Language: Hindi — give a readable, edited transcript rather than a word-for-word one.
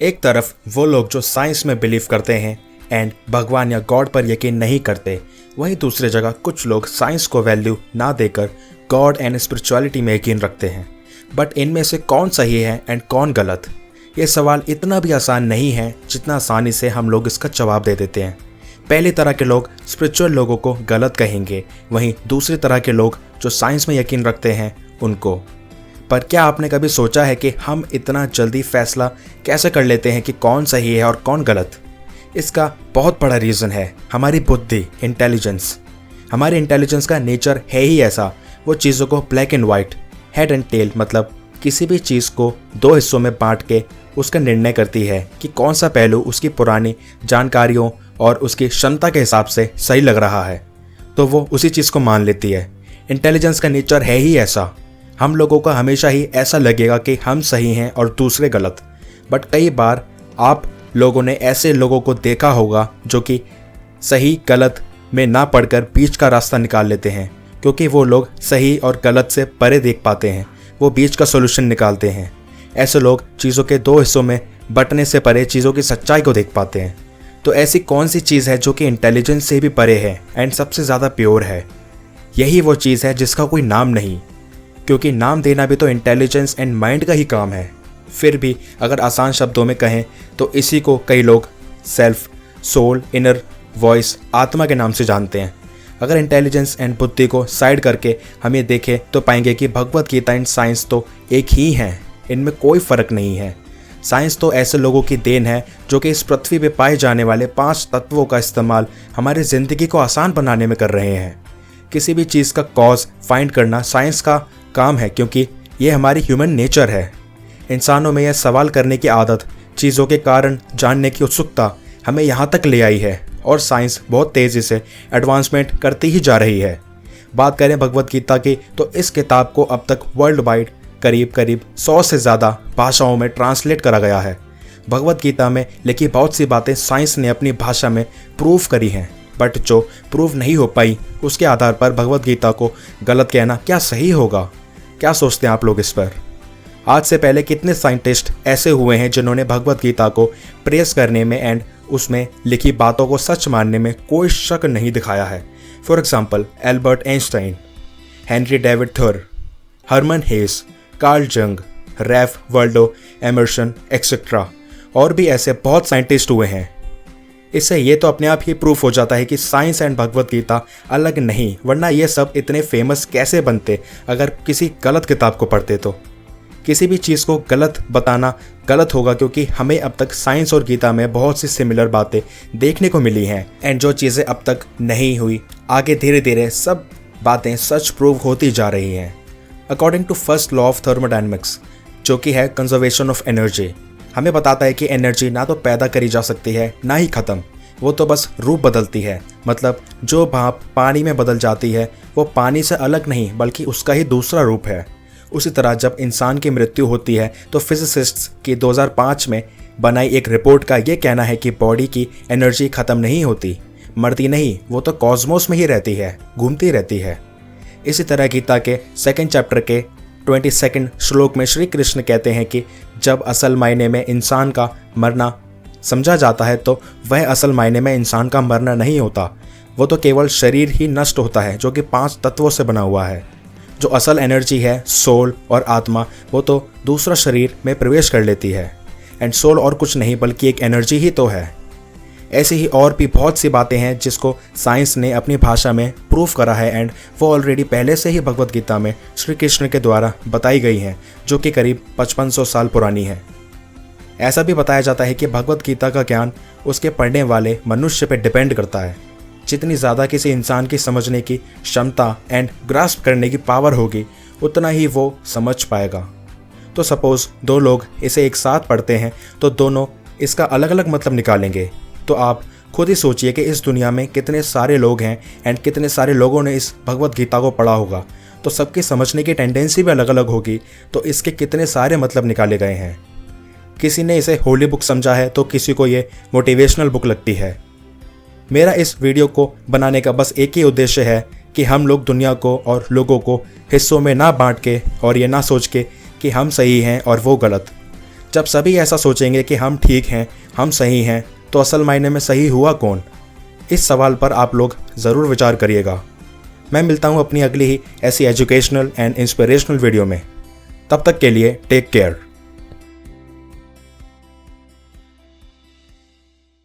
एक तरफ वो लोग जो साइंस में बिलीव करते हैं एंड भगवान या गॉड पर यकीन नहीं करते, वहीं दूसरी जगह कुछ लोग साइंस को वैल्यू ना देकर गॉड एंड स्पिरिचुअलिटी में यकीन रखते हैं। बट इनमें से कौन सही है एंड कौन गलत? ये सवाल इतना भी आसान नहीं है जितना आसानी से हम लोग इसका जवाब दे देते हैं। पहली तरह के लोग स्पिरिचुअल लोगों को गलत कहेंगे, वहीं दूसरी तरह के लोग जो साइंस में यकीन रखते हैं उनको। पर क्या आपने कभी सोचा है कि हम इतना जल्दी फैसला कैसे कर लेते हैं कि कौन सही है और कौन गलत? इसका बहुत बड़ा रीज़न है हमारी बुद्धि, इंटेलिजेंस। हमारे इंटेलिजेंस का नेचर है ही ऐसा, वो चीज़ों को black and white, head and tail, मतलब किसी भी चीज़ को दो हिस्सों में बांट के उसका निर्णय करती है कि कौन सा पहलू उसकी पुरानी जानकारियों और उसकी क्षमता के हिसाब से सही लग रहा है, तो वो उसी चीज़ को मान लेती है। इंटेलिजेंस का नेचर है ही ऐसा। हम लोगों का हमेशा ही ऐसा लगेगा कि हम सही हैं और दूसरे गलत। बट कई बार आप लोगों ने ऐसे लोगों को देखा होगा जो कि सही गलत में ना पढ़कर बीच का रास्ता निकाल लेते हैं, क्योंकि वो लोग सही और गलत से परे देख पाते हैं, वो बीच का सॉल्यूशन निकालते हैं। ऐसे लोग चीज़ों के दो हिस्सों में बंटने से परे चीज़ों की सच्चाई को देख पाते हैं। तो ऐसी कौन सी चीज़ है जो कि इंटेलिजेंस से भी परे है एंड सबसे ज़्यादा प्योर है? यही वो चीज़ है जिसका कोई नाम नहीं, क्योंकि नाम देना भी तो इंटेलिजेंस एंड माइंड का ही काम है। फिर भी अगर आसान शब्दों में कहें तो इसी को कई लोग सेल्फ, सोल, इनर वॉइस, आत्मा के नाम से जानते हैं। अगर इंटेलिजेंस एंड बुद्धि को साइड करके हम ये देखें तो पाएंगे कि भगवत गीता एंड साइंस तो एक ही हैं, इनमें कोई फ़र्क नहीं है। साइंस तो ऐसे लोगों की देन है जो कि इस पृथ्वी पे पाए जाने वाले 5 तत्वों का इस्तेमाल हमारी ज़िंदगी को आसान बनाने में कर रहे हैं। किसी भी चीज़ का कॉज फाइंड करना साइंस का काम है, क्योंकि ये हमारी ह्यूमन नेचर है। इंसानों में यह सवाल करने की आदत, चीज़ों के कारण जानने की उत्सुकता हमें यहाँ तक ले आई है और साइंस बहुत तेज़ी से एडवांसमेंट करती ही जा रही है। बात करें भगवत गीता की तो इस किताब को अब तक वर्ल्ड वाइड करीब 100 से ज़्यादा भाषाओं में ट्रांसलेट करा गया है। भगवत गीता में लिखी बहुत सी बातें साइंस ने अपनी भाषा में प्रूव करी हैं, बट जो प्रूव नहीं हो पाई उसके आधार पर भगवत गीता को गलत कहना क्या सही होगा? क्या सोचते हैं आप लोग इस पर? आज से पहले कितने साइंटिस्ट ऐसे हुए हैं जिन्होंने भगवत गीता को प्रेस करने में एंड उसमें लिखी बातों को सच मानने में कोई शक नहीं दिखाया है। For example Albert Einstein, Henry David Thoreau, Hermann Hesse, Carl Jung, Ralph वर्ल्डो Emerson etcetera, और भी ऐसे बहुत साइंटिस्ट हुए हैं। इससे ये तो अपने आप ही प्रूफ हो जाता है कि साइंस एंड भगवत गीता अलग नहीं, वरना ये सब इतने फेमस कैसे बनते अगर किसी गलत किताब को पढ़ते तो। किसी भी चीज़ को गलत बताना गलत होगा, क्योंकि हमें अब तक साइंस और गीता में बहुत सी सिमिलर बातें देखने को मिली हैं एंड जो चीज़ें अब तक नहीं हुई, आगे धीरे धीरे सब बातें सच प्रूव होती जा रही हैं। According to first law of thermodynamics, जो कि है कंजर्वेशन ऑफ एनर्जी, हमें बताता है कि एनर्जी ना तो पैदा करी जा सकती है ना ही ख़त्म, वो तो बस रूप बदलती है। मतलब जो भाप पानी में बदल जाती है वो पानी से अलग नहीं बल्कि उसका ही दूसरा रूप है। उसी तरह जब इंसान की मृत्यु होती है तो फिजिसिस्ट्स की 2005 में बनाई एक रिपोर्ट का ये कहना है कि बॉडी की एनर्जी ख़त्म नहीं होती, मरती नहीं, वो तो कॉस्मोस में ही रहती है, घूमती रहती है। इसी तरह गीता के 2nd चैप्टर के 22 श्लोक में श्री कृष्ण कहते हैं कि जब असल मायने में इंसान का मरना समझा जाता है तो वह असल मायने में इंसान का मरना नहीं होता, वो तो केवल शरीर ही नष्ट होता है जो कि 5 तत्वों से बना हुआ है। जो असल एनर्जी है, सोल और आत्मा, वो तो दूसरा शरीर में प्रवेश कर लेती है। एंड सोल और कुछ नहीं बल्कि एक एनर्जी ही तो है। ऐसी ही और भी बहुत सी बातें हैं जिसको साइंस ने अपनी भाषा में प्रूफ करा है एंड वो ऑलरेडी पहले से ही भगवत गीता में श्री कृष्ण के द्वारा बताई गई हैं, जो कि करीब 5500 साल पुरानी है। ऐसा भी बताया जाता है कि भगवत गीता का ज्ञान उसके पढ़ने वाले मनुष्य पर डिपेंड करता है। जितनी ज़्यादा किसी इंसान की समझने की क्षमता एंड ग्रास्प करने की पावर होगी, उतना ही वो समझ पाएगा। तो सपोज़ 2 लोग इसे एक साथ पढ़ते हैं तो दोनों इसका अलग अलग मतलब निकालेंगे। तो आप खुद ही सोचिए कि इस दुनिया में कितने सारे लोग हैं एंड कितने सारे लोगों ने इस भगवत गीता को पढ़ा होगा, तो सबकी समझने की टेंडेंसी भी अलग अलग होगी, तो इसके कितने सारे मतलब निकाले गए हैं। किसी ने इसे होली बुक समझा है तो किसी को ये मोटिवेशनल बुक लगती है। मेरा इस वीडियो को बनाने का बस एक ही उद्देश्य है कि हम लोग दुनिया को और लोगों को हिस्सों में ना बांट के और ये ना सोच के कि हम सही हैं और वो गलत, जब सभी ऐसा सोचेंगे कि हम ठीक हैं, हम सही हैं, तो असल मायने में सही हुआ कौन? इस सवाल पर आप लोग ज़रूर विचार करिएगा। मैं मिलता हूँ अपनी अगली ही ऐसी एजुकेशनल एंड इंस्पिरेशनल वीडियो में। तब तक के लिए टेक केयर।